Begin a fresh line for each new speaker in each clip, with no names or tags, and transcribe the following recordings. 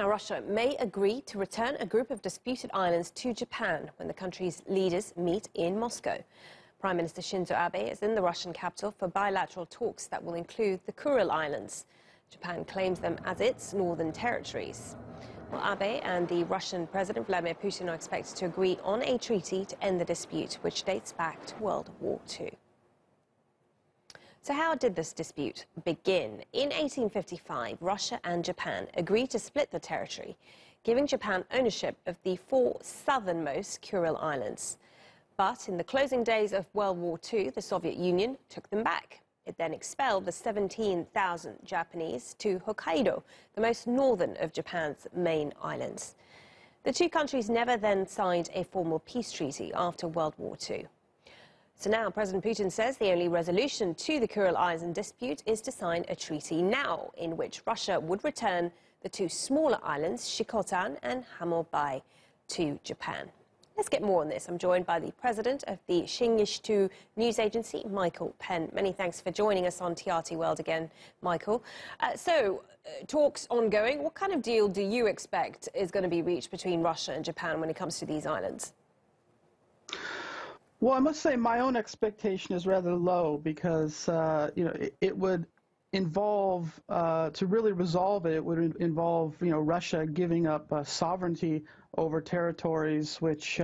Now, Russia may agree to return a group of disputed islands to Japan when the country's leaders meet in Moscow. Prime Minister Shinzo Abe is in the Russian capital for bilateral talks that will include the Kuril Islands. Japan claims them as its northern territories. Well, Abe and the Russian President Vladimir Putin are expected to agree on a treaty to end the dispute, which dates back to World War II. So how did this dispute begin? In 1855, Russia and Japan agreed to split the territory, giving Japan ownership of the 4 southernmost Kuril Islands. But in the closing days of World War II, the Soviet Union took them back. It then expelled the 17,000 Japanese to Hokkaido, the most northern of Japan's main islands. The two countries never then signed a formal peace treaty after World War II. So now President Putin says the only resolution to the Kuril Island dispute is to sign a treaty now, in which Russia would return the 2 smaller islands, Shikotan and Hamobai, to Japan. Let's get more on this. I'm joined by the president of the Shingetsu News Agency, Penn. Many thanks for joining us on TRT World again, Michael. Talks ongoing. What kind of deal do you expect is going to be reached between Russia and Japan when it comes to these islands?
Well, I must say my own expectation is rather low because, it would involve, to really resolve it, it would involve, Russia giving up sovereignty over territories which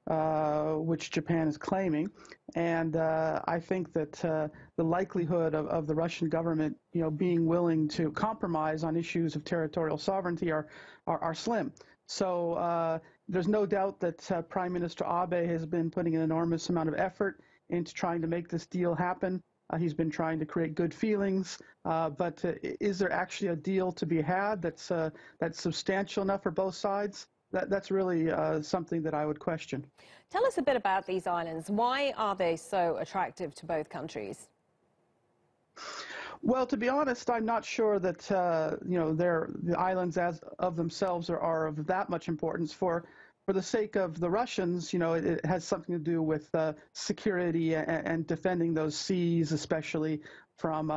Japan is claiming. And I think that the likelihood of the Russian government, being willing to compromise on issues of territorial sovereignty are slim. So there's no doubt that Prime Minister Abe has been putting an enormous amount of effort into trying to make this deal happen. He's been trying to create good feelings, but is there actually a deal to be had that's substantial enough for both sides? That's really something that I would question.
Tell us a bit about these islands. Why are they so attractive to both countries?
Well, to be honest, I'm not sure that the islands as of themselves are of that much importance. For the sake of the Russians, it has something to do with security and defending those seas, especially from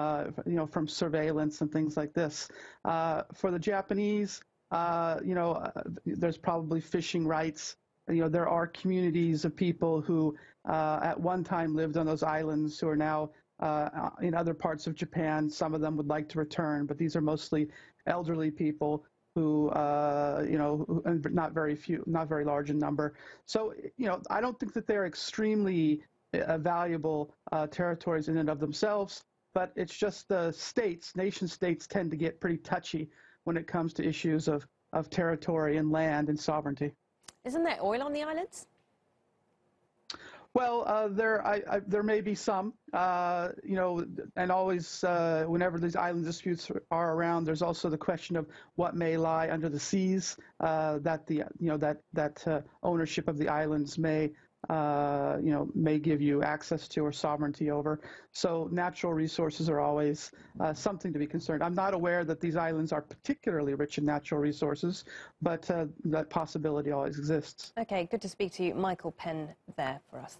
from surveillance and things like this. For the Japanese, there's probably fishing rights. There are communities of people who at one time lived on those islands who are now in other parts of Japan. Some of them would like to return, but these are mostly elderly people who, not very large in number. So, I don't think that they're extremely valuable territories in and of themselves, but it's just the nation states tend to get pretty touchy when it comes to issues of territory and land and sovereignty.
Isn't there oil on the islands?
Well, there may be some, and always whenever these island disputes are around, there's also the question of what may lie under the seas that ownership of the islands may give you access to or sovereignty over. So natural resources are always something to be concerned. I'm not aware that these islands are particularly rich in natural resources, but that possibility always exists.
Okay, good to speak to you. Penn there for us.